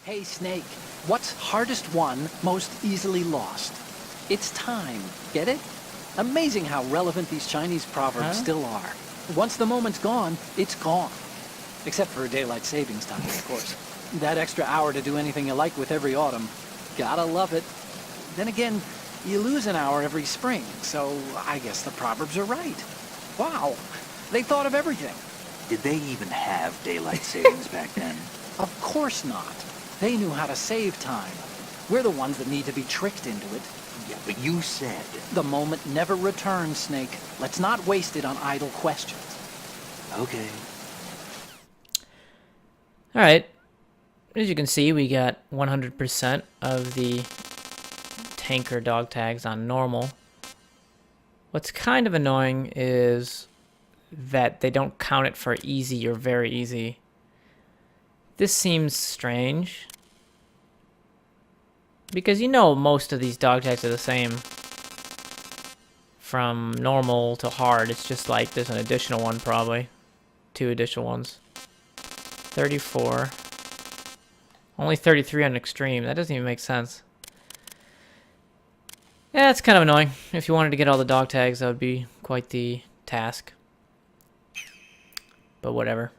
Hey, Snake. What's hardest won, most easily lost? It's time. Get it? Amazing how relevant these Chinese proverbs still are. Once the moment's gone, it's gone. Except for daylight savings time, of course. That extra hour to do anything you like with every autumn. Gotta love it. Then again, you lose an hour every spring, so I guess the proverbs are right. Wow, they thought of everything. Did they even have daylight savings back then? Of course not. They knew how to save time. We're the ones that need to be tricked into it. Yeah, but you said... The moment never returns, Snake. Let's not waste it on idle questions. Okay. Alright. As you can see, we got 100% of the tanker dog tags on normal. What's kind of annoying is that they don't count it for easy or very easy. This seems strange. Because you know most of these dog tags are the same. From normal to hard, it's just like there's an additional one probably. 2 additional ones. 34. Only 33 on extreme. That doesn't even make sense. Yeah, it's kind of annoying. If you wanted to get all the dog tags, that would be quite the task. But whatever.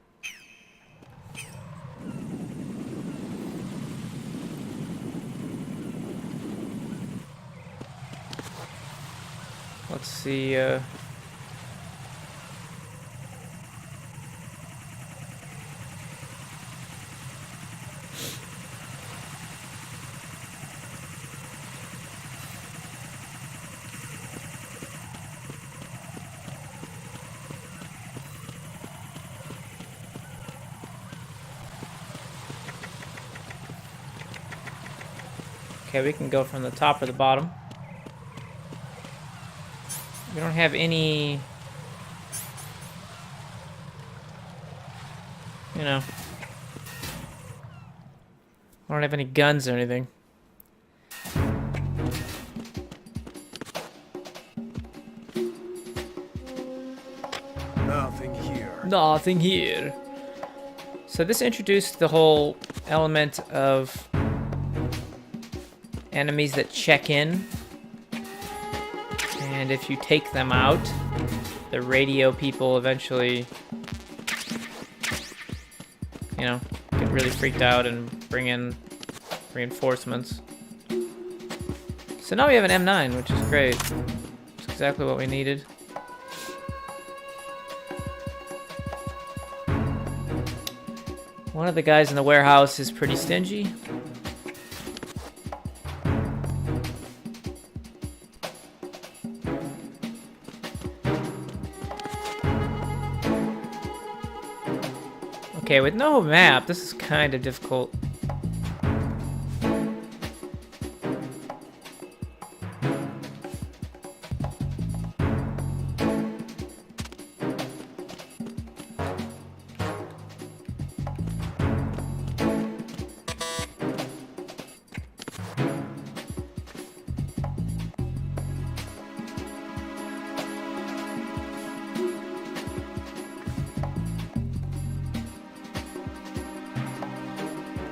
Let's see, okay, we can go from the top or the bottom. We don't have any, you know, I don't have any guns or anything. Nothing here. Nothing here. So this introduced the whole element of enemies that check in. And if you take them out, the radio people eventually, you know, get really freaked out and bring in reinforcements. So now we have an M9, which is great. It's exactly what we needed. One of the guys in the warehouse is pretty stingy. Okay, with no map, this is kind of difficult.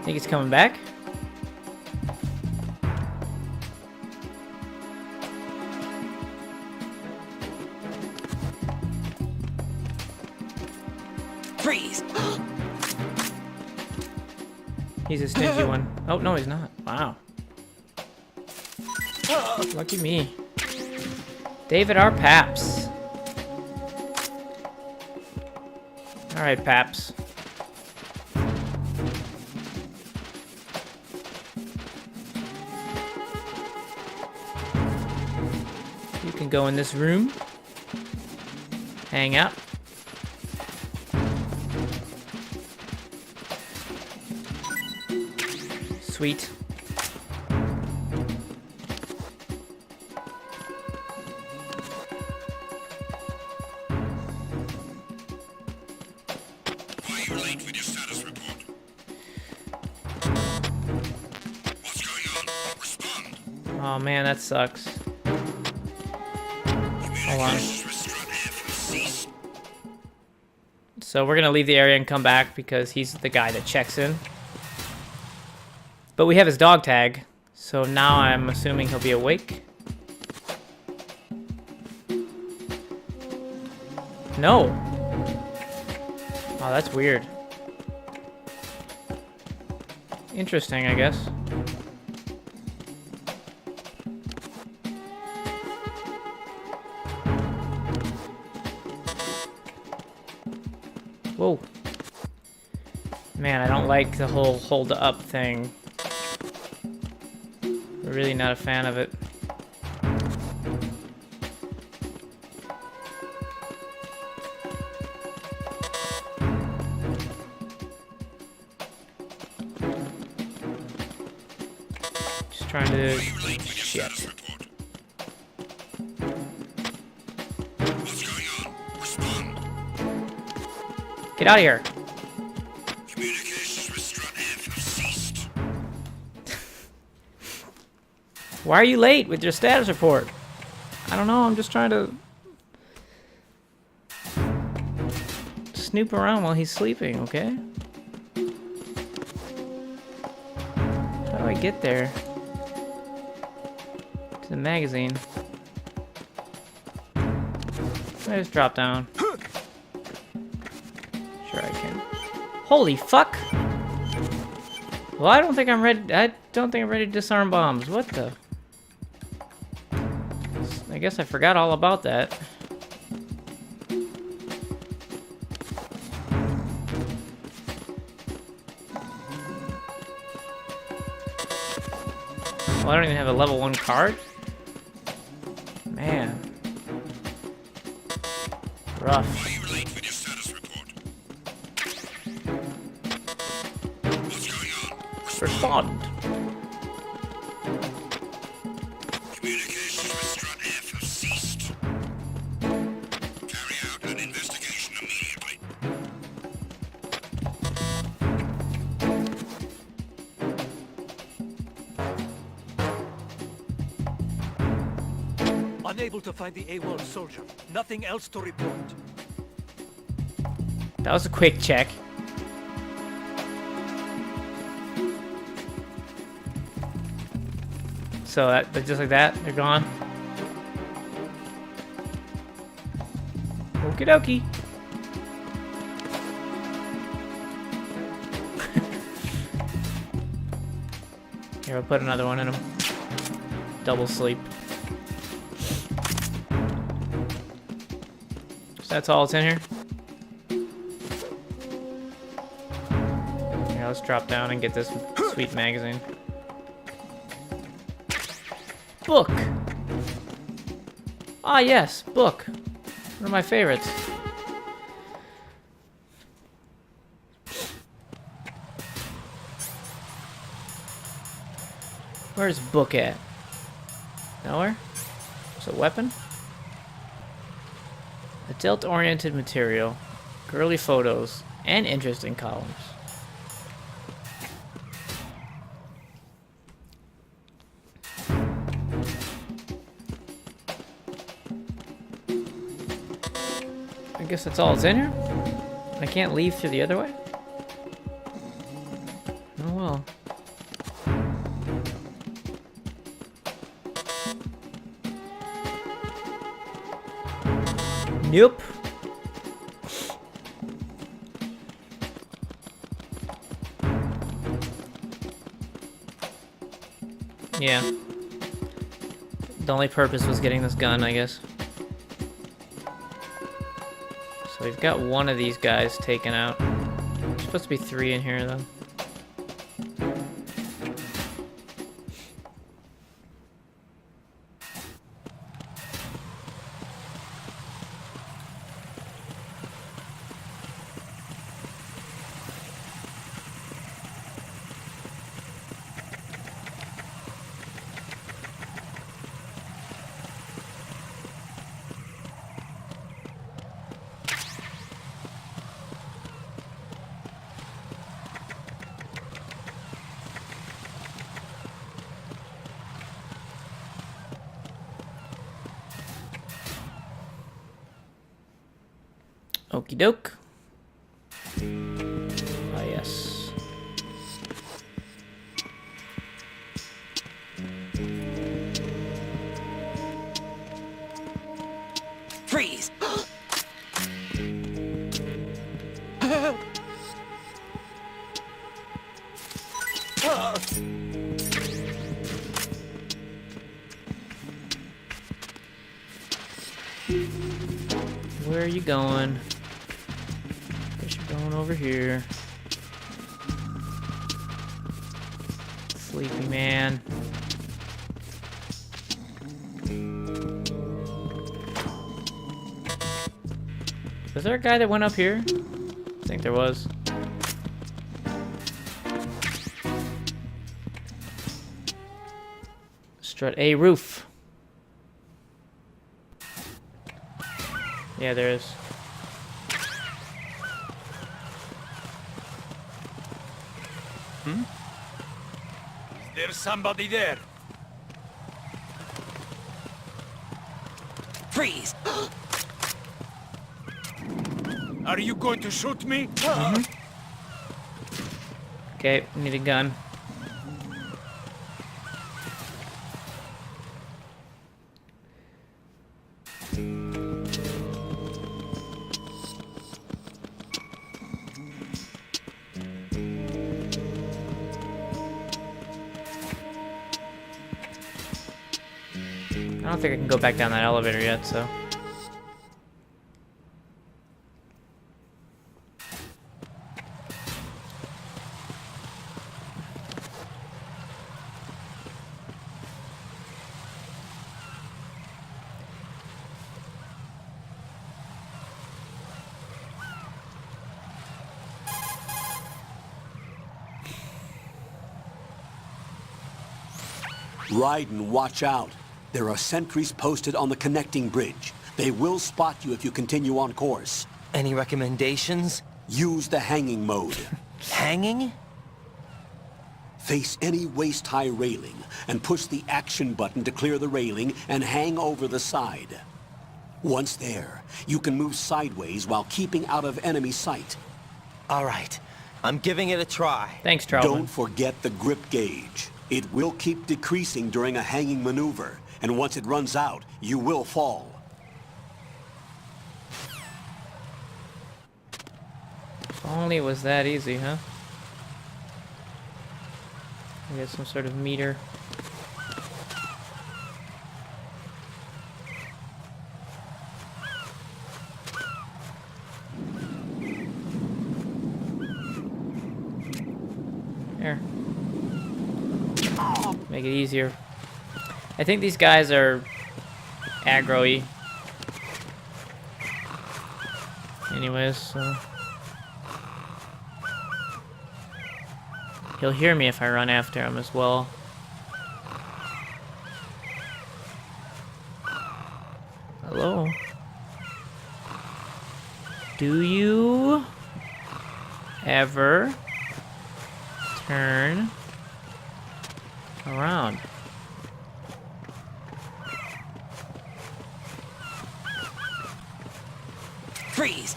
Think he's coming back? Freeze! He's a stingy one. Oh, no, he's not. Wow. Lucky me. David R. Paps. Alright, Paps. You can go in this room. Hang out. Sweet. You're late with your status report. What's going on? Respond. Oh man, that sucks. Hold on. So we're gonna leave the area and come back because he's the guy that checks in. But we have his dog tag, so now I'm assuming he'll be awake. No. Oh, that's weird. Interesting, I guess. Whoa. Man, I don't like the whole hold up thing. Really not a fan of it. Just trying to... Shit. What's going on? Respond. Get out of here. Communications with Strut F have ceased. Why are you late with your status report? I don't know, I'm just trying to snoop around while he's sleeping, okay? How do I get there? To the magazine. I just drop down. Sure I can. Holy fuck! Well, I don't think I'm ready. I don't think I'm ready to disarm bombs. What the? I guess I forgot all about that. Well, I don't even have a level 1 card? Man. Rough. Why are you late with your status report? What's going on? Respond. Communications with Strut F have ceased. Carry out an investigation immediately. Unable to find the AWOL soldier. Nothing else to report. That was a quick check. So that just like that, they're gone. Okie dokie. Here, I'll put another one in them. Double sleep. So that's all that's in here. Here, let's drop down and get this sweet magazine. Book! Ah, yes, book. One of my favorites. Where's book at? Nowhere? It's a weapon? Adult-oriented material, girly photos, and interesting columns. I guess that's all that's in here? I can't leave through the other way? Oh well. Nope. Yeah. The only purpose was getting this gun, I guess. So we've got one of these guys taken out. There's supposed to be 3 in here, though. Okie doke. Ah, yes. Where are you going? Guess you're going over here. Sleepy man. Was there a guy that went up here? I think there was. Strut A roof. Yeah, there is. There's somebody there. Freeze! Are you going to shoot me? Okay, need a gun. I don't think I can go back down that elevator yet, so. Raiden, watch out. There are sentries posted on the connecting bridge. They will spot you if you continue on course. Any recommendations? Use the hanging mode. Hanging? Face any waist-high railing and push the action button to clear the railing and hang over the side. Once there, you can move sideways while keeping out of enemy sight. All right. I'm giving it a try. Thanks, Charles. Don't forget the grip gauge. It will keep decreasing during a hanging maneuver, and once it runs out, you will fall. If only it was that easy, huh? We got some sort of meter. There. Make it easier. I think these guys are aggro-y. Anyways, so... He'll hear me if I run after him as well. Hello? Do you ever turn around? Freeze!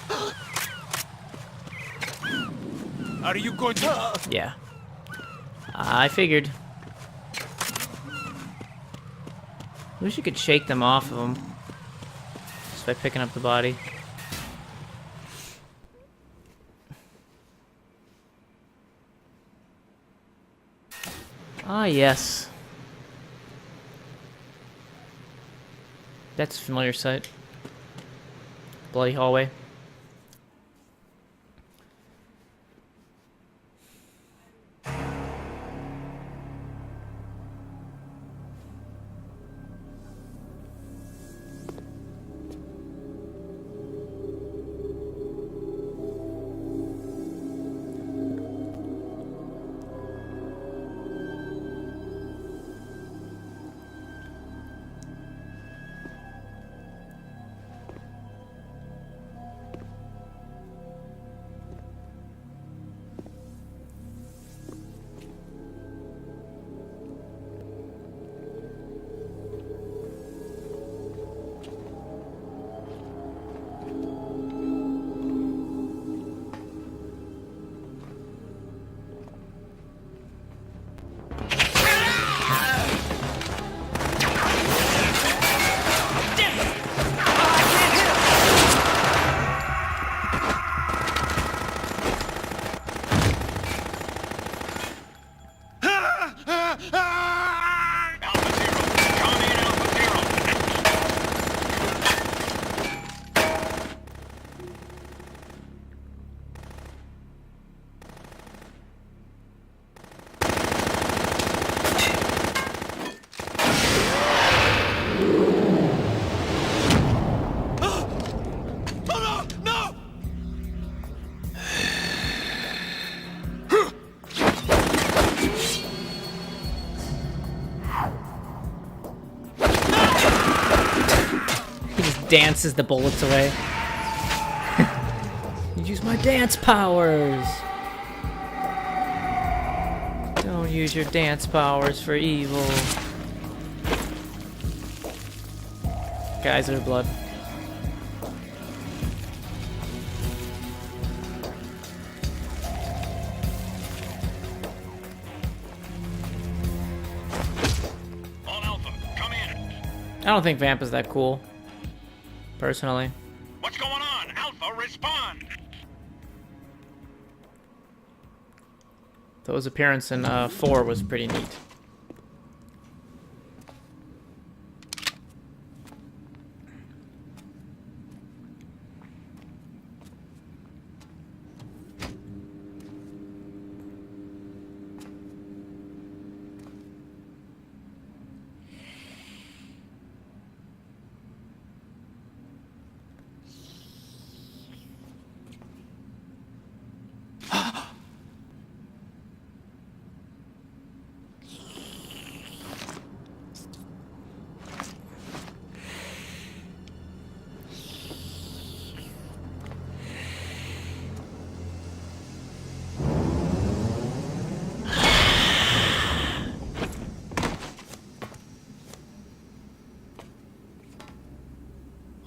Are you going to... Yeah. I figured. Wish you could shake them off of him. Just by picking up the body. Ah, yes. That's a familiar sight. Bloody hallway. Alpha Zero. Come in, Alpha Zero. He just dances the bullets away. Use my dance powers. Don't use your dance powers for evil. Geyser blood. All Alpha, come in. I don't think Vamp is that cool, personally. What's going on? Alpha, respond. Though his appearance in 4 was pretty neat.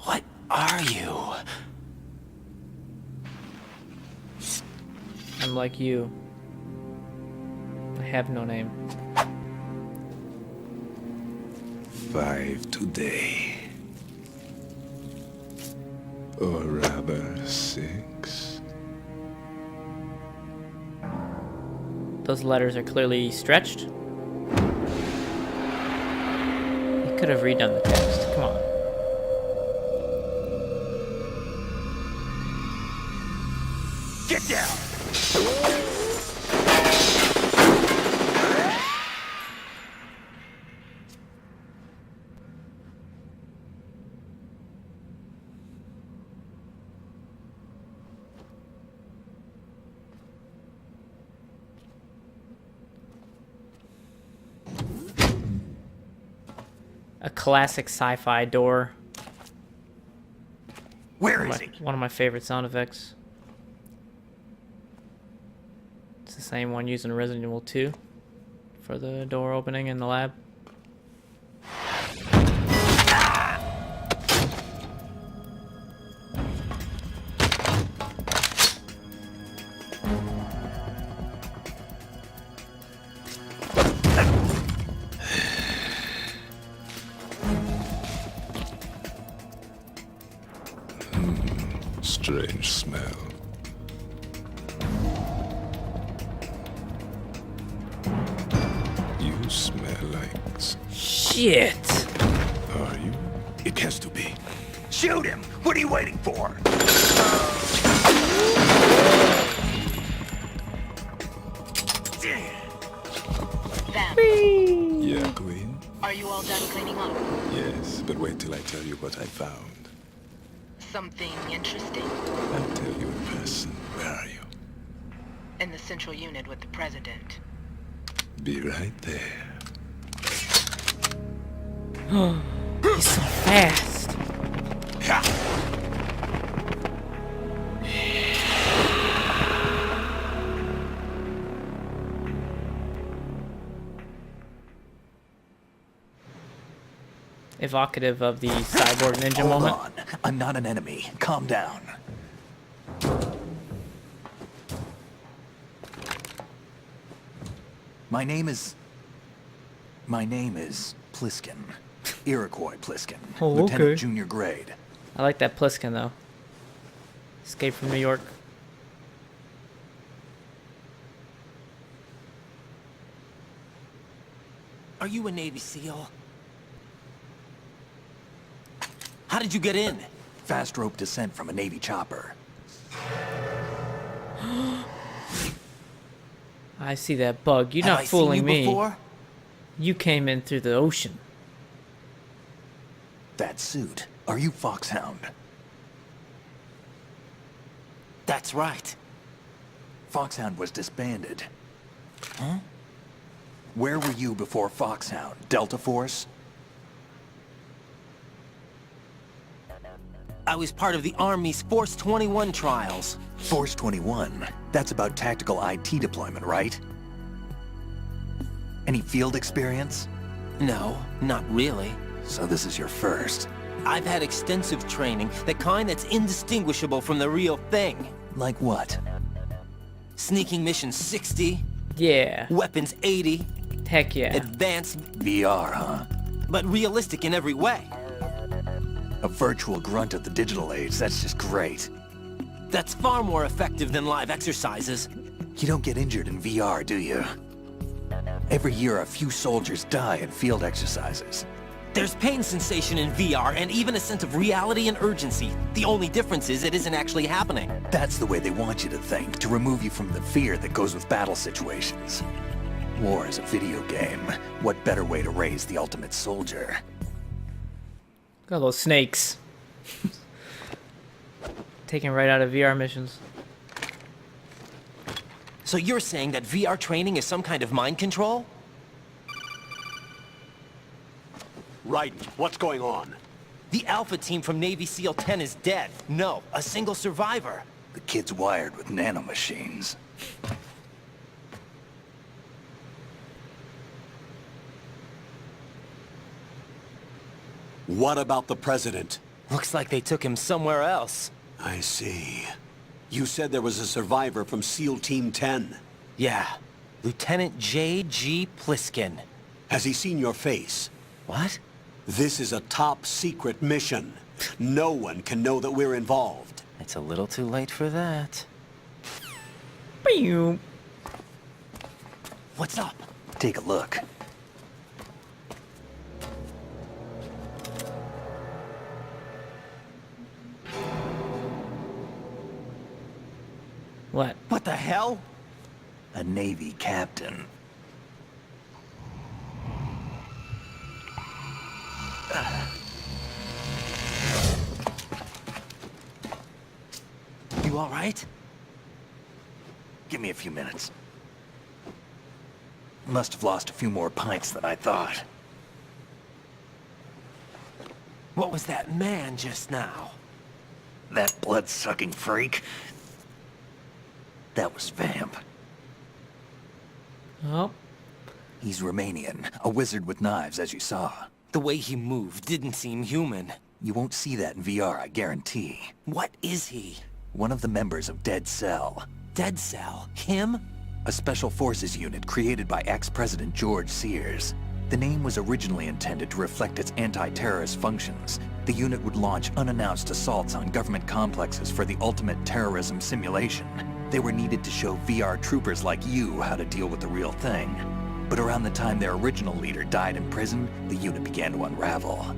What are you? I'm like you. I have no name. 5 today. Or rather, 6. Those letters are clearly stretched. You could have redone the text. Come on. Get down! A classic sci-fi door. Where is he? One of my favorite sound effects. It's the same one used in Resident Evil 2 for the door opening in the lab. Strange smell. You smell like... Shit! Are you? It has to be. Shoot him! What are you waiting for? Vamp, Yeah, Queen? are you all done cleaning up? Yes, but wait till I tell you what I found. Something interesting? I'll tell you in person. Where are you? In the central unit with the president. Be right there. He's so fast. Evocative of the cyborg ninja Hold moment. on. I'm not an enemy. Calm down. My name is Pliskin. Iroquois Pliskin. Oh, Lieutenant okay. Junior Grade. I like that Pliskin though. Escape from New York. – Are you a Navy SEAL? How did you get in? Fast rope descent from a Navy chopper. I see that bug. You're Have not I fooling seen you me. before? You came in through the ocean. That suit. Are you Foxhound? That's right. Foxhound was disbanded. Huh? Where were you before Foxhound? Delta Force? I was part of the Army's Force 21 trials. Force 21? That's about tactical IT deployment, right? Any field experience? No, not really. So this is your first. I've had extensive training, the kind that's indistinguishable from the real thing. Like what? Sneaking mission 60, Yeah. weapons 80, Heck yeah. advanced, VR, huh? but realistic in every way. A virtual grunt of the digital age, that's just great. That's far more effective than live exercises. You don't get injured in VR, do you? Every year, a few soldiers die in field exercises. There's pain sensation in VR and even a sense of reality and urgency. The only difference is it isn't actually happening. That's the way they want you to think, to remove you from the fear that goes with battle situations. War is a video game. What better way to raise the ultimate soldier? Got those snakes. Taken right out of VR missions. So you're saying that VR training is some kind of mind control? Raiden, what's going on? The Alpha team from Navy SEAL 10 is dead. No, a single survivor. The kid's wired with nanomachines. What about the president? Looks like they took him somewhere else. I see. You said there was a survivor from SEAL Team 10. Yeah, Lieutenant J.G. Pliskin. Has he seen your face? What? This is a top secret mission. No one can know that we're involved. It's a little too late for that. Pew. What's up? Take a look. What? What the hell? A Navy captain. You all right? Give me a few minutes. Must have lost a few more pints than I thought. What was that man just now? That blood-sucking freak? That was Vamp. Oh. He's Romanian, a wizard with knives, as you saw. The way he moved didn't seem human. You won't see that in VR, I guarantee. What is he? One of the members of Dead Cell. Dead Cell? Him? A special forces unit created by ex-President George Sears. The name was originally intended to reflect its anti-terrorist functions. The unit would launch unannounced assaults on government complexes for the ultimate terrorism simulation. They were needed to show VR troopers like you how to deal with the real thing. But around the time their original leader died in prison, the unit began to unravel.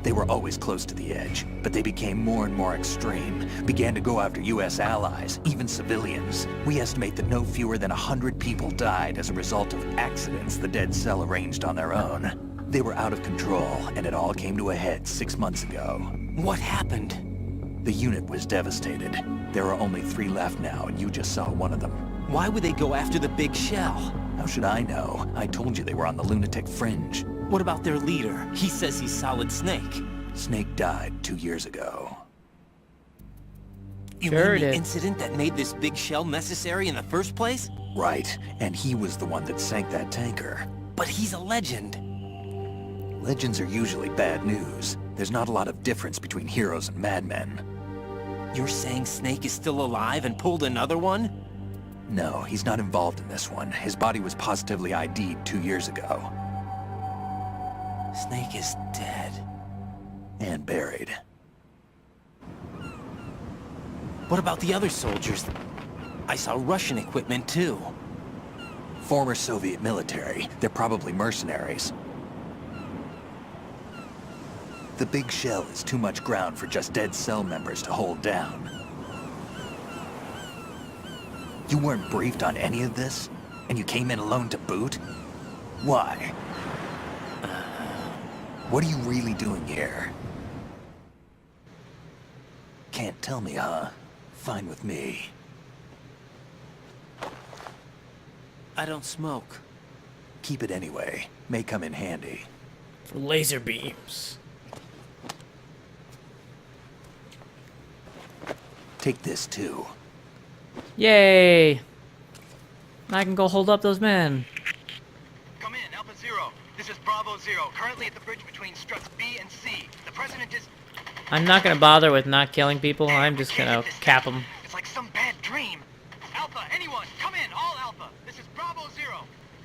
They were always close to the edge, but they became more and more extreme, began to go after U.S. allies, even civilians. We estimate that no fewer than 100 people died as a result of accidents the Dead Cell arranged on their own. They were out of control, and it all came to a head 6 months ago. What happened? The unit was devastated. There are only 3 left now, and you just saw one of them. Why would they go after the big shell? How should I know? I told you they were on the lunatic fringe. What about their leader? He says he's Solid Snake. Snake died 2 years ago. You Sure mean the did. incident that made this big shell necessary in the first place? Right, and he was the one that sank that tanker. But he's a legend. Legends are usually bad news. There's not a lot of difference between heroes and madmen. You're saying Snake is still alive and pulled another one? No, he's not involved in this one. His body was positively ID'd 2 years ago. Snake is dead. And buried. What about the other soldiers? I saw Russian equipment too. Former Soviet military. They're probably mercenaries. The big shell is too much ground for just dead cell members to hold down. You weren't briefed on any of this? And you came in alone to boot? Why? What are you really doing here? Can't tell me, huh? Fine with me. I don't smoke. Keep it anyway. May come in handy. For laser beams. Take this too. Yay! I can go hold up those men. Come in, Alpha Zero. This is Bravo Zero, currently at the bridge between struts B and C. The president is... I'm not gonna bother with not killing people. I'm just gonna cap them. It's like some bad dream. Alpha, anyone, come in, all Alpha. This is Bravo Zero.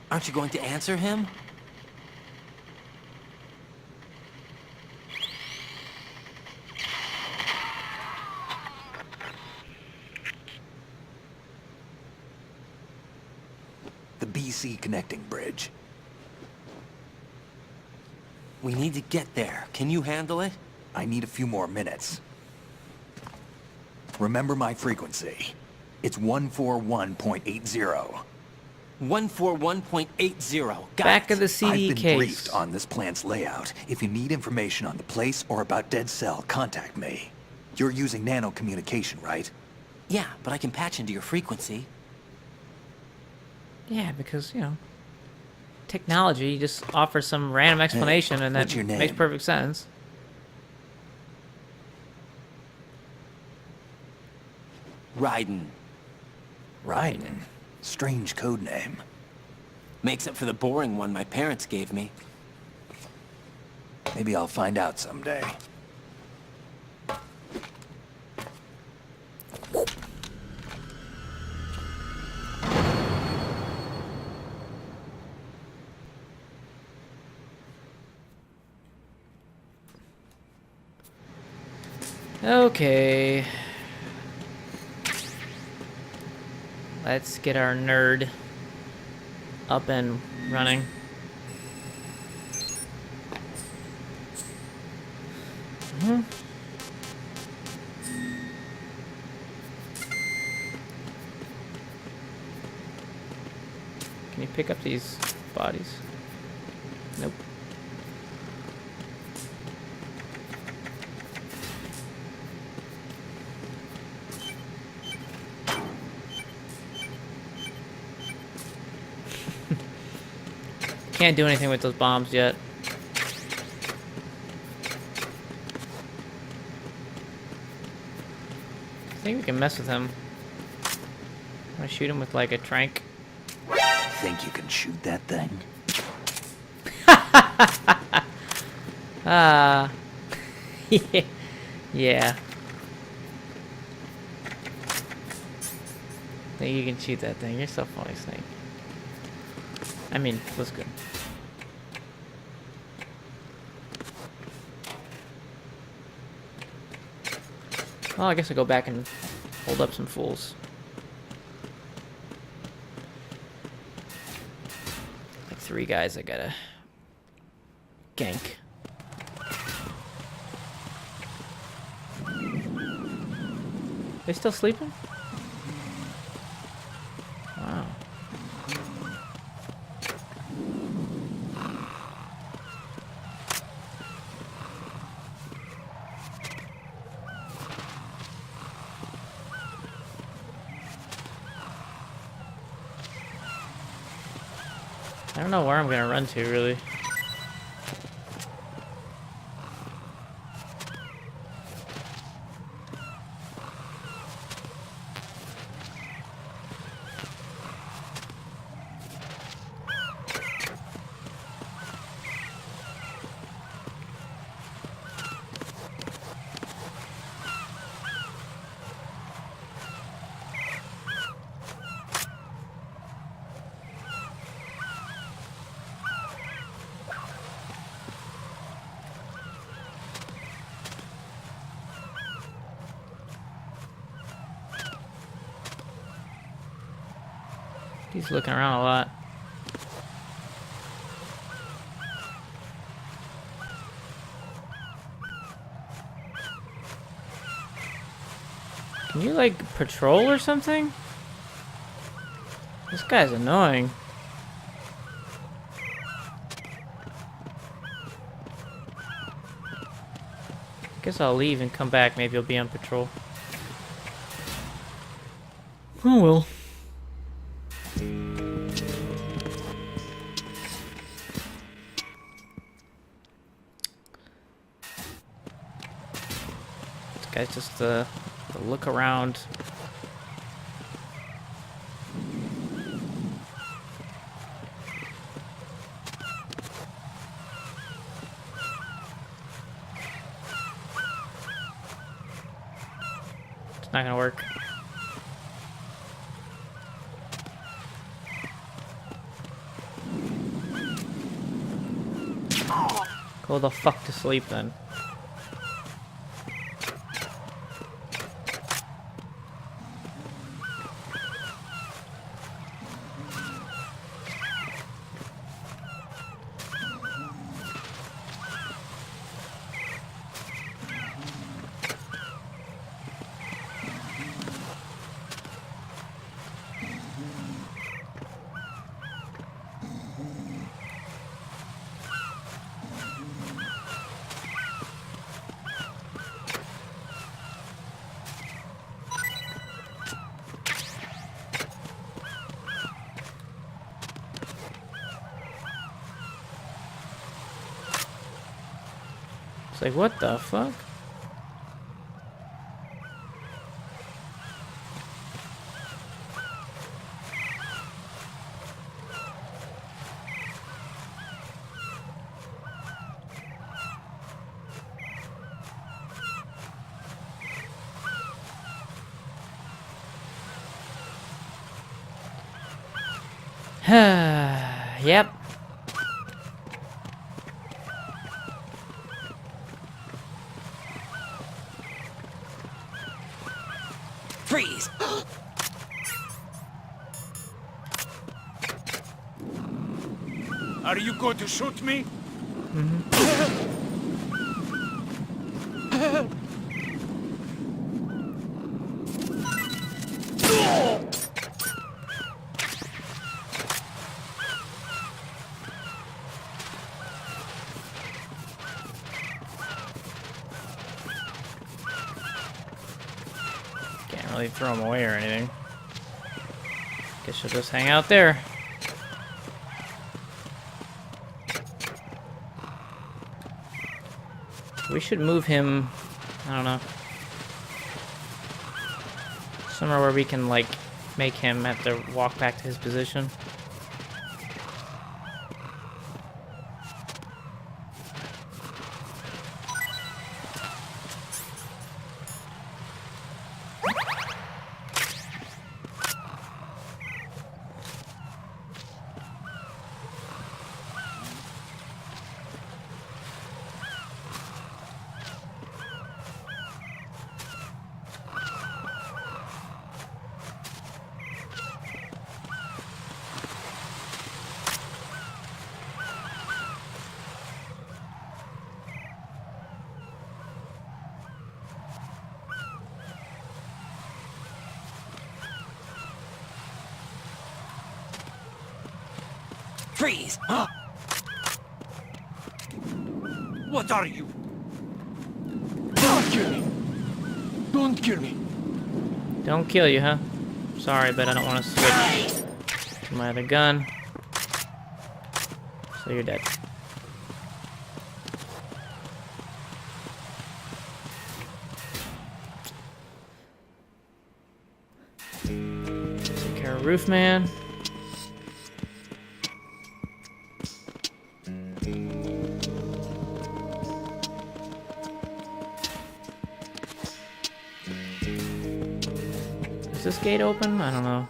Aren't you going to answer him? The BC connecting bridge. We need to get there. Can you handle it? I need a few more minutes. Remember my frequency. It's 141.80. 141.80. Got Back it. of the CD I've been case. briefed on this plant's layout. If you need information on the place or about Dead Cell, contact me. You're using nano communication, right? Yeah, but I can patch into your frequency. Yeah, because, you know, technology just offers some random explanation and that what's your name? makes perfect sense. Raiden. Raiden. Strange code name. Makes up for the boring one my parents gave me. Maybe I'll find out someday. Okay. Let's get our nerd up and running. Can you pick up these bodies? Nope. Can't do anything with those bombs yet. I think we can mess with him. I'm gonna shoot him with like a trank. Think you can shoot that thing? Yeah. Think you can shoot that thing. You're so funny, Snake. I mean, Pliskin. Well, I guess I'll go back and hold up some fools. Like 3 guys I gotta gank. They still sleeping? Wow. I don't know where I'm gonna run to, really. He's looking around a lot. Can you, like, patrol or something? This guy's annoying. Guess I'll leave and come back. Maybe he'll be on patrol. Oh well. This guy's just the look around. It's not gonna work. Go the fuck to sleep then. It's like, what the fuck? Yep. Freeze! Are you going to shoot me? Can't really throw him away or anything. Guess she'll just hang out there. We should move him, I don't know, somewhere where we can, like, make him have to walk back to his position. Freeze! What are you? Don't kill me! Don't kill me! Don't kill you, huh? Sorry, but I don't want to switch to my other gun. So you're dead. Take care of Roofman. Is this gate open? I don't know.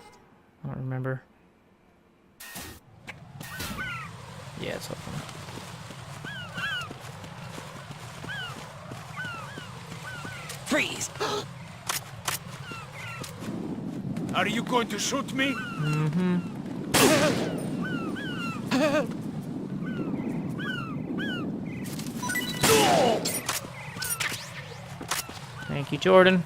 I don't remember. Yeah, it's open. Freeze! Are you going to shoot me? Thank you, Jordan.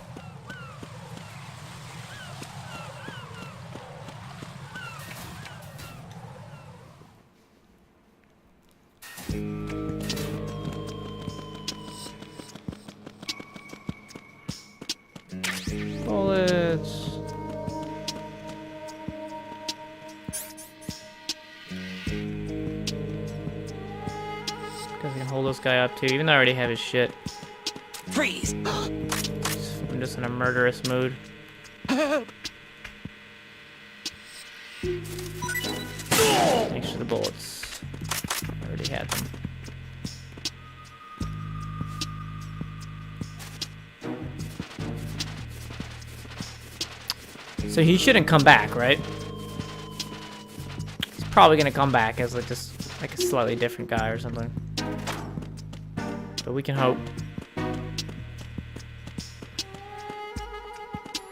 Because we can hold this guy up too, even though I already have his shit. Freeze! I'm just in a murderous mood. Thanks for the bullets. I already had them. So he shouldn't come back, right? He's probably gonna come back as like just like a slightly different guy or something. But we can hope.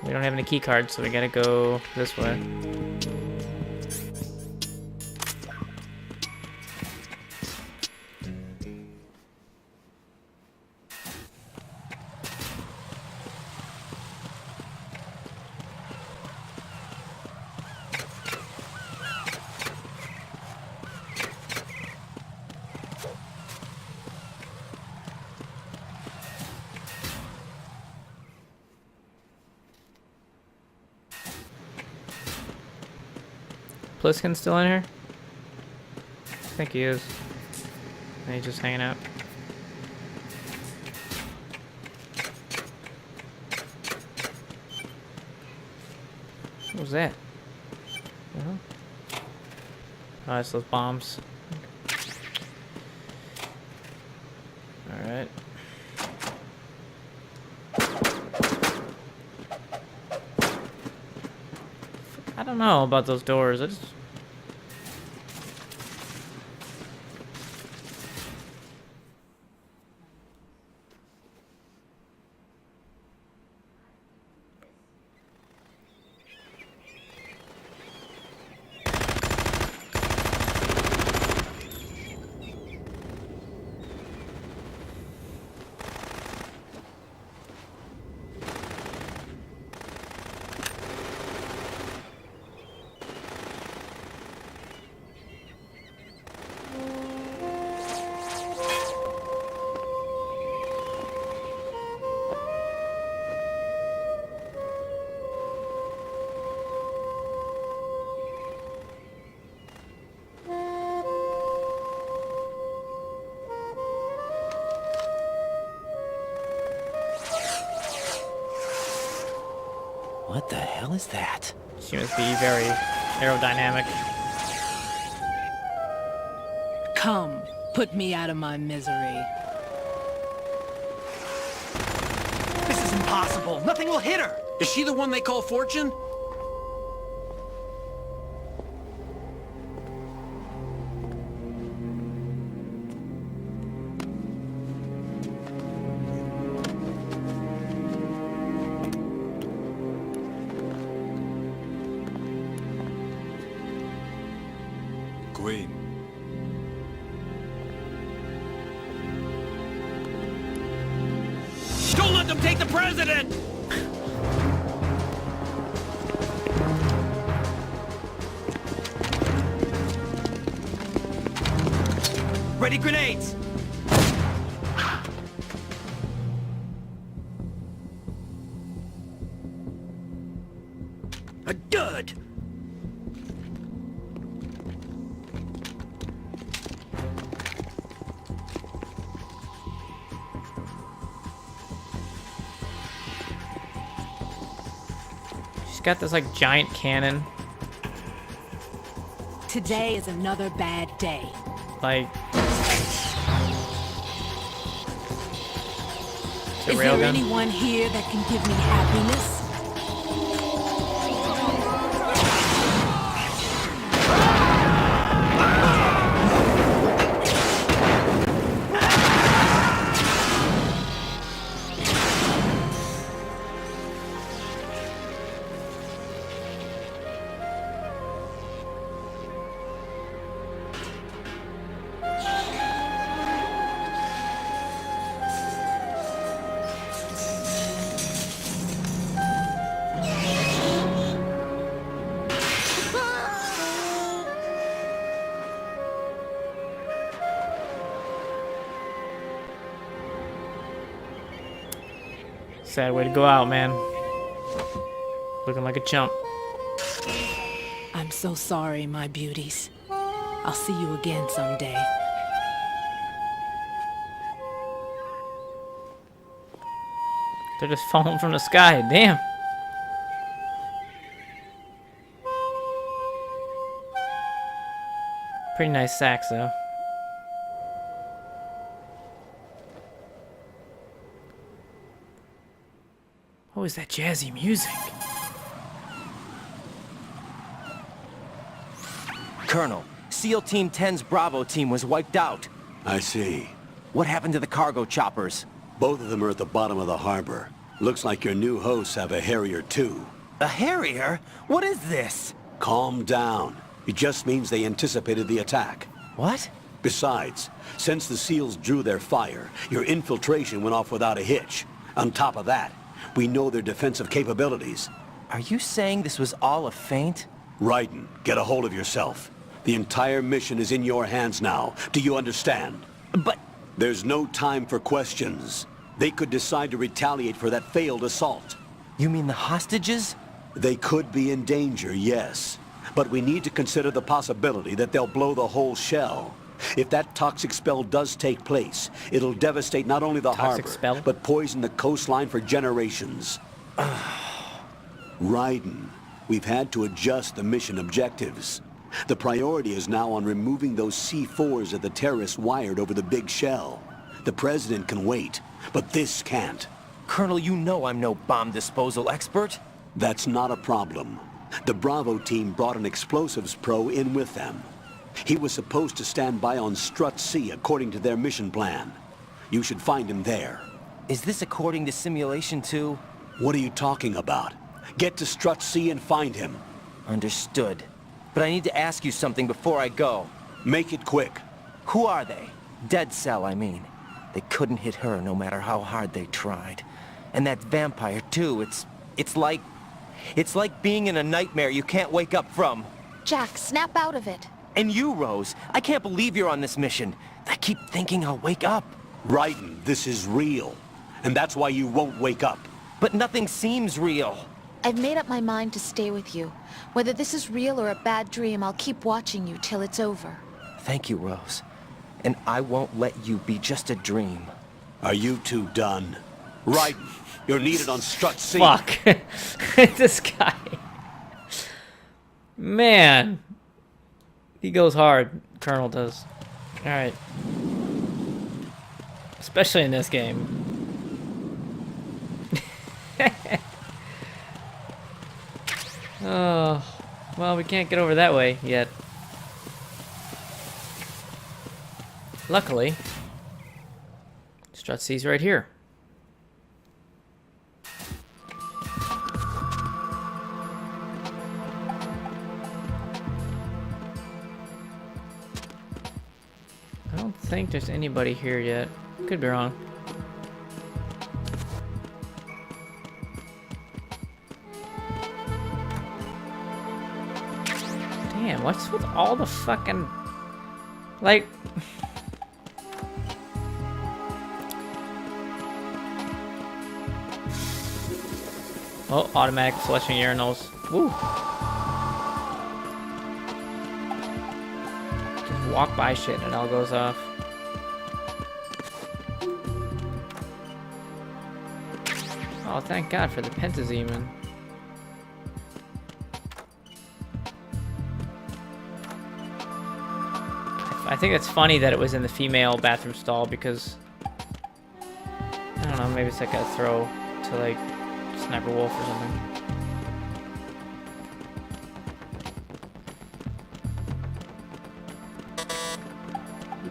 We don't have any key cards, so we gotta go this way. Pliskin still in here? I think he is. And he's just hanging out. What was that? Oh, it's those bombs. Alright. I don't know about those doors. I just... What the hell is that? She must be very aerodynamic. Come, put me out of my misery. This is impossible. Nothing will hit her. Is she the one they call Fortune? Queen. Don't let them take the president! Ready grenades! A dud! She's got this like giant cannon. Today is another bad day. Like... It's a Is there railgun. anyone here that can give me happiness? Sad way to go out, man. Looking like a chump. I'm so sorry, my beauties. I'll see you again someday. They're just falling from the sky. Damn. Pretty nice sax, though. What was that jazzy music? Colonel, SEAL Team 10's Bravo team was wiped out. I see. What happened to the cargo choppers? Both of them are at the bottom of the harbor. Looks like your new hosts have a Harrier too. A Harrier? What is this? Calm down. It just means they anticipated the attack. What? Besides, since the SEALs drew their fire, your infiltration went off without a hitch. On top of that, we know their defensive capabilities. Are you saying this was all a feint? Raiden, get a hold of yourself. The entire mission is in your hands now. Do you understand? But... There's no time for questions. They could decide to retaliate for that failed assault. You mean the hostages? They could be in danger, yes. But we need to consider the possibility that they'll blow the whole shell. If that toxic spell does take place, it'll devastate not only the harbor, but poison the coastline for generations. Raiden, we've had to adjust the mission objectives. The priority is now on removing those C4s that the terrorists wired over the big shell. The President can wait, but this can't. Colonel, you know I'm no bomb disposal expert. That's not a problem. The Bravo team brought an explosives pro in with them. He was supposed to stand by on Strut C according to their mission plan. You should find him there. Is this according to Simulation 2? What are you talking about? Get to Strut C and find him. Understood. But I need to ask you something before I go. Make it quick. Who are they? Dead Cell, I mean. They couldn't hit her no matter how hard they tried. And that vampire, too, it's like being in a nightmare you can't wake up from. Jack, snap out of it. And you, Rose, I can't believe you're on this mission. I keep thinking I'll wake up. Raiden, this is real. And that's why you won't wake up. But nothing seems real. I've made up my mind to stay with you. Whether this is real or a bad dream, I'll keep watching you till it's over. Thank you, Rose. And I won't let you be just a dream. Are you two done? Raiden, you're needed on Strut C. Fuck. This guy. Man. He goes hard. Colonel does. Alright. Especially in this game. Oh, well, we can't get over that way yet. Luckily, Strut C's right here. I don't think there's anybody here yet. Could be wrong. Damn, what's with all the fucking... Like... Oh, automatic flushing urinals. Woo! Just walk by shit and it all goes off. Oh, thank God for the Pentazemon. I think it's funny that it was in the female bathroom stall because I don't know, maybe it's like a throw to like Sniper Wolf or something.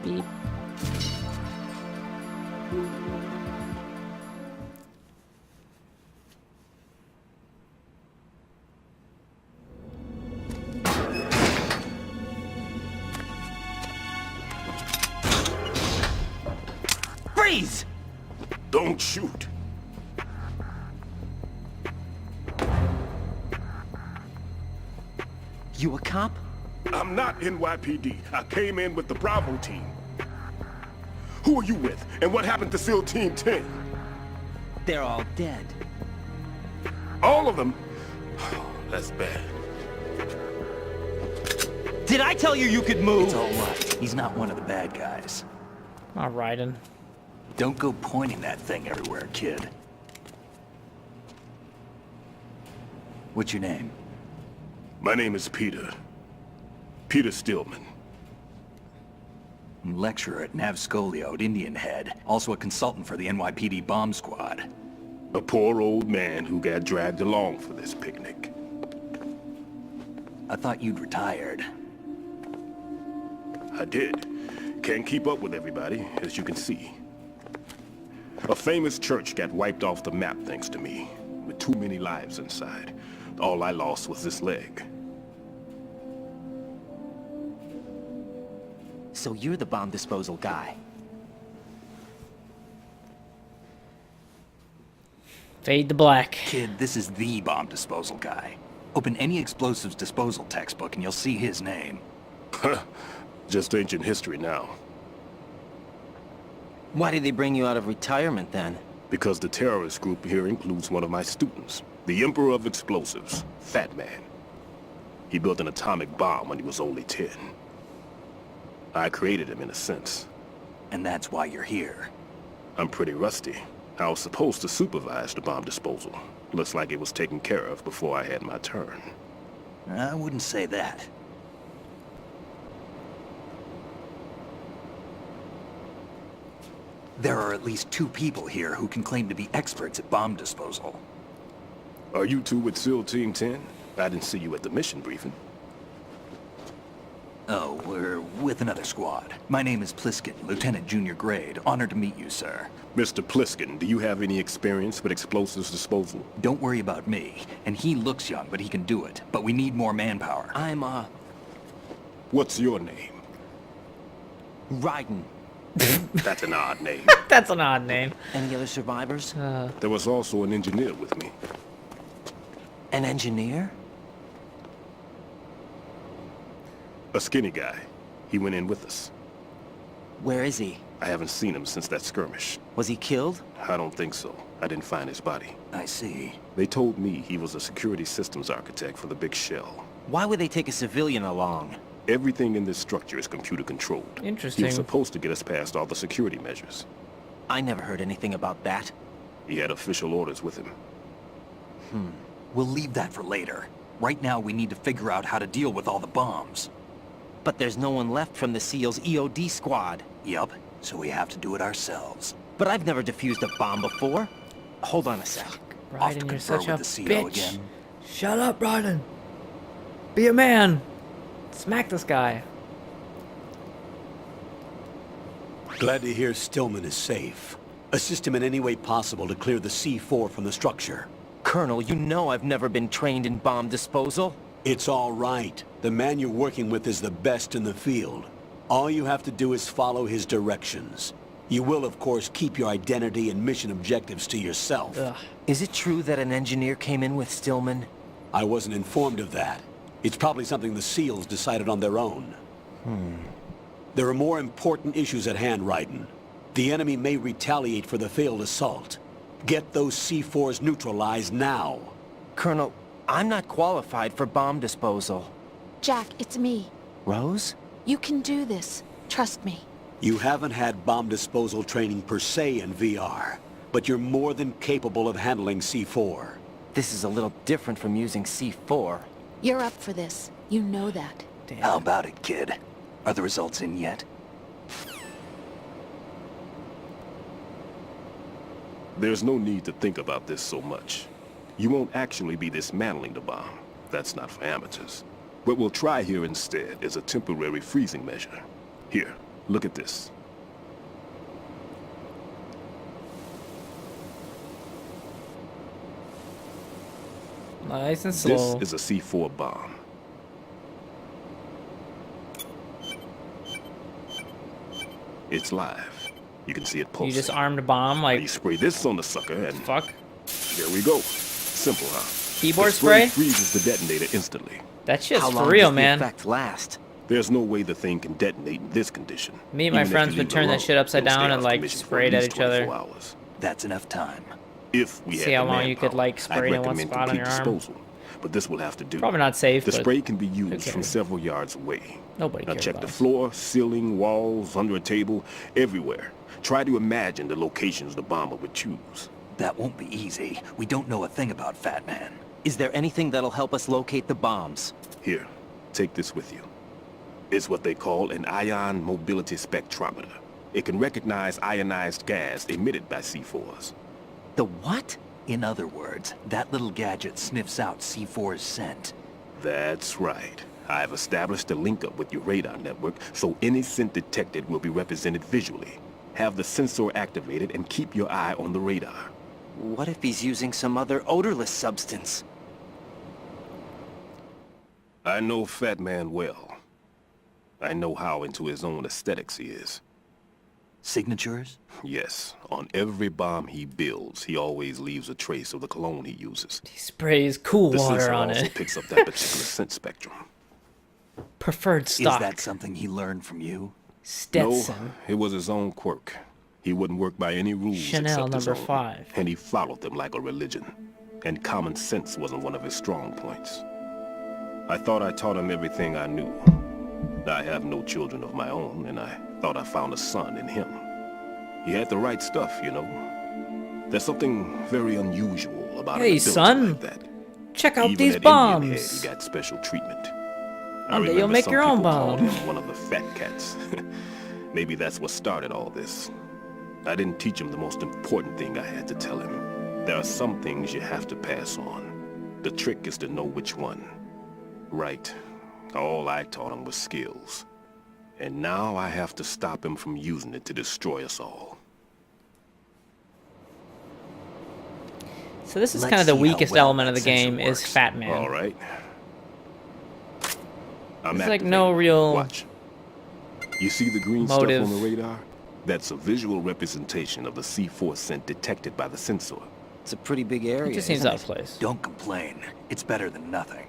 Beep, beep. Freeze! Don't shoot. You a cop? I'm not NYPD. I came in with the Bravo team. Who are you with? And what happened to SEAL Team 10? They're all dead. All of them? Oh, that's bad. Did I tell you you could move? It's all right. He's not one of the bad guys. All right, and Don't go pointing that thing everywhere, kid. What's your name? My name is Peter. Peter Stillman. Lecturer at Navscolio at Indian Head. Also a consultant for the NYPD bomb squad. A poor old man who got dragged along for this picnic. I thought you'd retired. I did. Can't keep up with everybody, as you can see. A famous church got wiped off the map thanks to me, with too many lives inside. All I lost was this leg. So you're the bomb disposal guy. Fade to black. Kid, this is the bomb disposal guy. Open any explosives disposal textbook and you'll see his name. Just ancient history now. Why did they bring you out of retirement then? Because the terrorist group here includes one of my students, the Emperor of Explosives, Fat Man. He built an atomic bomb when he was only 10. I created him in a sense. And that's why you're here. I'm pretty rusty. I was supposed to supervise the bomb disposal. Looks like it was taken care of before I had my turn. I wouldn't say that. There are at least 2 people here who can claim to be experts at bomb disposal. Are you two with SEAL Team 10? I didn't see you at the mission briefing. Oh, we're with another squad. My name is Pliskin, Lieutenant Junior Grade. Honored to meet you, sir. Mr. Pliskin, do you have any experience with explosives disposal? Don't worry about me. And he looks young, but he can do it. But we need more manpower. I'm, What's your name? Raiden. That's an odd name. That's an odd name. Any other survivors? There was also an engineer with me. An engineer? A skinny guy. He went in with us. Where is he? I haven't seen him since that skirmish. Was he killed? I don't think so. I didn't find his body. I see. They told me he was a security systems architect for the big shell. Why would they take a civilian along? Everything in this structure is computer controlled. Interesting. He was supposed to get us past all the security measures. I never heard anything about that. He had official orders with him. We'll leave that for later. Right now, we need to figure out how to deal with all the bombs. But there's no one left from the SEAL's EOD squad. Yup, so we have to do it ourselves. But I've never defused a bomb before. Hold on a sec. Off to Raiden, you're confer such a with the CO bitch. again. Shut up, Raiden. Be a man. Smack this guy. Glad to hear Stillman is safe. Assist him in any way possible to clear the C4 from the structure. Colonel, you know I've never been trained in bomb disposal. It's all right. The man you're working with is the best in the field. All you have to do is follow his directions. You will, of course, keep your identity and mission objectives to yourself. Ugh. Is it true that an engineer came in with Stillman? I wasn't informed of that. It's probably something the SEALs decided on their own. There are more important issues at hand, Raiden. The enemy may retaliate for the failed assault. Get those C4s neutralized now. Colonel, I'm not qualified for bomb disposal. Jack, it's me. Rose? You can do this. Trust me. You haven't had bomb disposal training per se in VR, but you're more than capable of handling C4. This is a little different from using C4. You're up for this. You know that. Damn. How about it, kid? Are the results in yet? There's no need to think about this so much. You won't actually be dismantling the bomb. That's not for amateurs. What we'll try here instead is a temporary freezing measure. Here, look at this. Nice and slow. This is a C4 bomb. It's live. You can see it pulsing. You just armed a bomb, You like, spray this on the sucker and fuck. there we go. Simple, huh? Keyboard The spray spray? freezes the detonator instantly. That shit's How for long real, does man. the effect last? There's no way the thing can detonate in this condition. Me and my Even if friends you would leave it turn that alone, shit upside it'll stay down and, off like, commission for spray it at least each other. 24 hours. That's enough time. If we See had how the long you could, manpower, like, spray I'd in one recommend spot on your complete arm. disposal. But this will have to do. Probably not safe, The but spray can be used from cares? several yards away. Nobody Now cares check about the it. floor, ceiling, walls, under a table, everywhere. Try to imagine the locations the bomber would choose. That won't be easy. We don't know a thing about Fat Man. Is there anything that'll help us locate the bombs? Here, take this with you. It's what they call an ion mobility spectrometer. It can recognize ionized gas emitted by C4s. The what? In other words, that little gadget sniffs out C4's scent. That's right. I've established a link-up with your radar network, so any scent detected will be represented visually. Have the sensor activated and keep your eye on the radar. What if he's using some other odorless substance? I know Fat Man well. I know how into his own aesthetics he is. Signatures? Yes. On every bomb he builds, he always leaves a trace of the cologne he uses. He sprays cool The water sensor on also it. picks up that particular scent spectrum. Preferred stock. Is that something he learned from you? Stetson. No, it was his own quirk. He wouldn't work by any rules Chanel except his number own, 5. and he followed them like a religion. And common sense wasn't one of his strong points. I thought I taught him everything I knew. I have no children of my own, and I thought I found a son in him. He had the right stuff, you know. There's something very unusual about an Hey, ability son. like that. Check out Even these at bombs. Indian Head, he got special treatment. I One day you'll remember make some your own people called bomb. him one of the fat cats. Maybe that's what started all this. I didn't teach him the most important thing I had to tell him. There are some things you have to pass on. The trick is to know which one. Right. All I taught him was skills. And now I have to stop him from using it to destroy us all. So this is Let's kind of the see how weakest well element of that the game sensor is works. Fat Man. All right. I'm There's like no activating. real Watch. You see the green motive. stuff on the radar? That's a visual representation of the C4 scent detected by the sensor. It's a pretty big area. It just seems isn't out of place. Don't complain. It's better than nothing.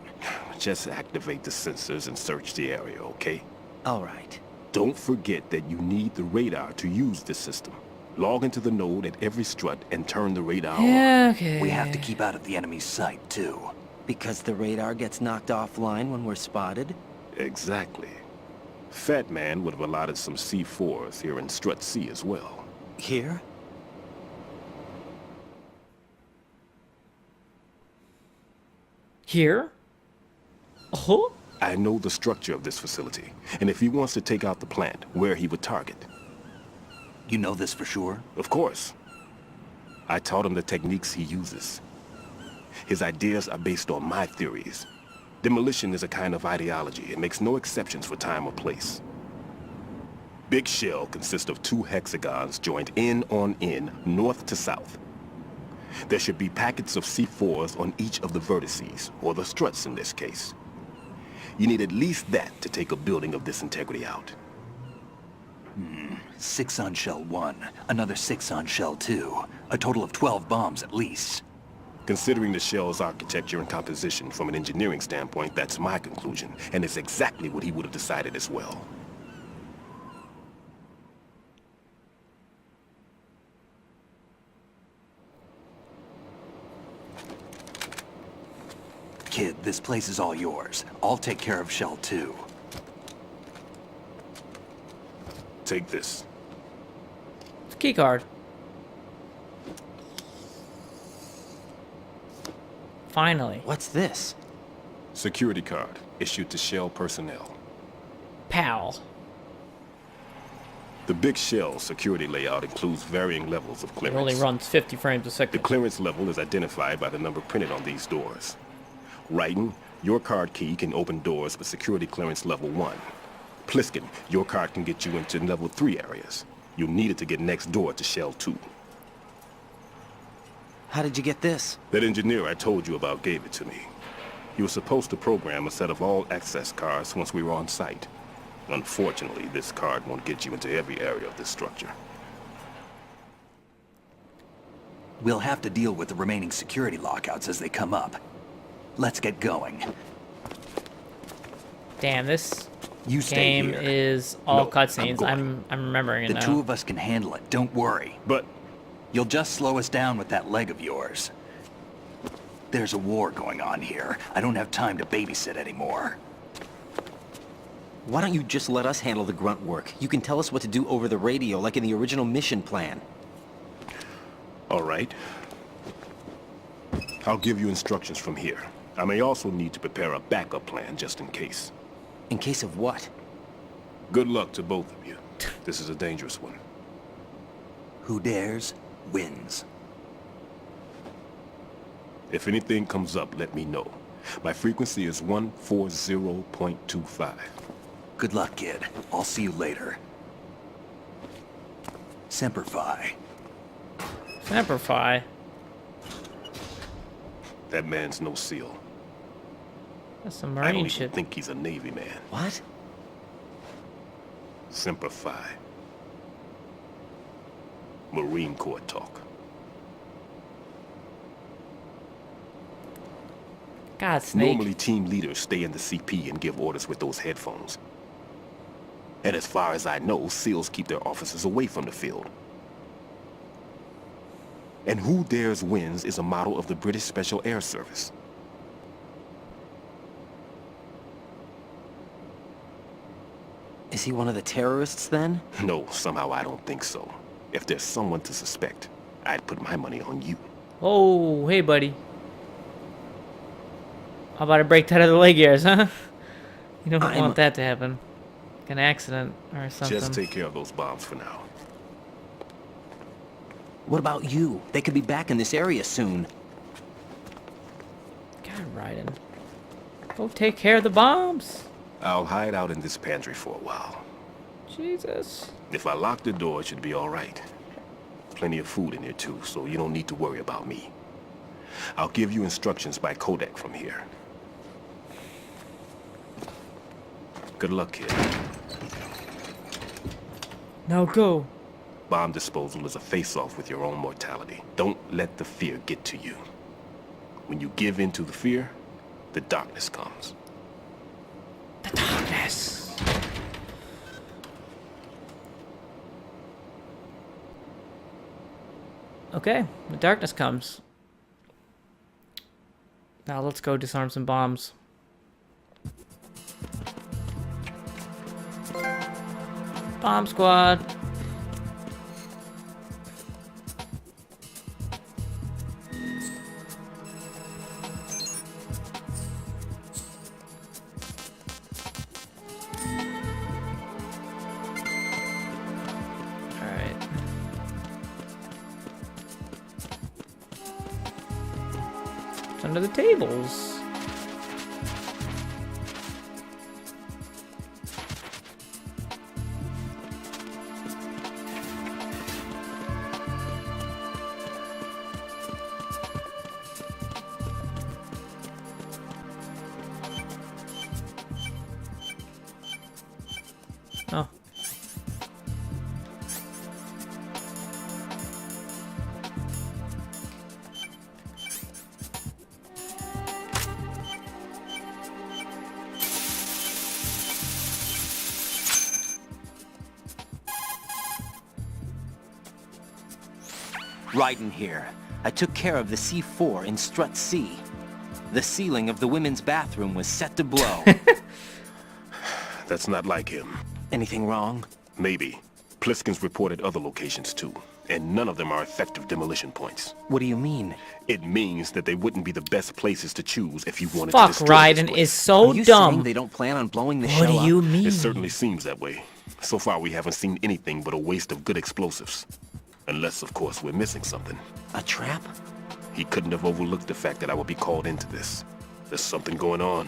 Just activate the sensors and search the area, okay? All right. Don't forget that you need the radar to use this system. Log into the node at every strut and turn the radar on. Yeah, okay. We have to keep out of the enemy's sight, too. Because the radar gets knocked offline when we're spotted? Exactly. Fat Man would have allotted some C4s here in Strut C as well. Here? Here? Oh? I know the structure of this facility, and if he wants to take out the plant, where he would target. You know this for sure? Of course. I taught him the techniques he uses. His ideas are based on my theories. Demolition is a kind of ideology. It makes no exceptions for time or place. Big Shell consists of 2 hexagons joined end on end, north to south. There should be packets of C4s on each of the vertices, or the struts in this case. You need at least that to take a building of this integrity out. 6 on Shell 1, another 6 on Shell 2. A total of 12 bombs at least. Considering the shell's architecture and composition from an engineering standpoint, that's my conclusion, and it's exactly what he would have decided as well. Kid, this place is all yours. I'll take care of Shell 2. Take this. It's a key card. Finally. What's this? Security card, issued to Shell personnel. Pal. The Big Shell security layout includes varying levels of It clearance. only runs 50 frames a The second. clearance level is identified by the number printed on these doors. Raiden, your card key can open doors with security clearance level 1. Pliskin, your card can get you into level 3 areas. You'll need it to get next door to Shell 2. How did you get this? That engineer I told you about gave it to me. He was supposed to program a set of all access cards once we were on site. Unfortunately, this card won't get you into every area of this structure. We'll have to deal with the remaining security lockouts as they come up. Let's get going. Damn, this You stay game here. is all No, cutscenes. I'm I'm remembering it The now. two of us can handle it, don't worry. But You'll just slow us down with that leg of yours. There's a war going on here. I don't have time to babysit anymore. Why don't you just let us handle the grunt work? You can tell us what to do over the radio, like in the original mission plan. all right. I'll give you instructions from here. I may also need to prepare a backup plan just in case. In case of what? Good luck to both of you. This is a dangerous one. Who dares, wins. If anything comes up, let me know. My frequency is 140.25. Good luck, kid. I'll see you later. Semper Fi. Semper Fi. That man's no SEAL. That's a I don't Marine even ship. think he's a Navy man. What? Semper Fi. Marine Corps talk. God, Snake. Normally, team leaders stay in the CP and give orders with those headphones. And as far as I know, SEALs keep their officers away from the field. And Who Dares Wins is a model of the British Special Air Service. Is he one of the terrorists then? No, somehow I don't think so. If there's someone to suspect, I'd put my money on you. Oh, hey, buddy. How about I break that other leg yours, huh? You don't want that to happen. Like an accident or something. Just take care of those bombs for now. What about you? They could be back in this area soon. God, Raiden. Go take care of the bombs. I'll hide out in this pantry for a while. Jesus. If I lock the door, it should be all right. Plenty of food in here too, so you don't need to worry about me. I'll give you instructions by codec from here. Good luck, kid. Now go. Bomb disposal is a face-off with your own mortality. Don't let the fear get to you. When you give in to the fear, the darkness comes. The darkness. Okay, the darkness comes. Now let's go disarm some bombs. Bomb squad. Under the tables. Oh. Raiden here. I took care of the C4 in Strut C. The ceiling of the women's bathroom was set to blow. That's not like him. Anything wrong? Maybe. Pliskin's reported other locations too, and none of them are effective demolition points. What do you mean? It means that they wouldn't be the best places to choose if you wanted Fuck, to destroy Raiden this place. is so Are you dumb. saying they don't plan on blowing the What show do you up? mean? It certainly seems that way. So far, we haven't seen anything but a waste of good explosives. Unless, of course, we're missing something. A trap? He couldn't have overlooked the fact that I would be called into this. There's something going on.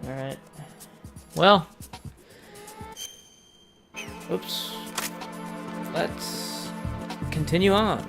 Alright. Well. Oops. Let's continue on.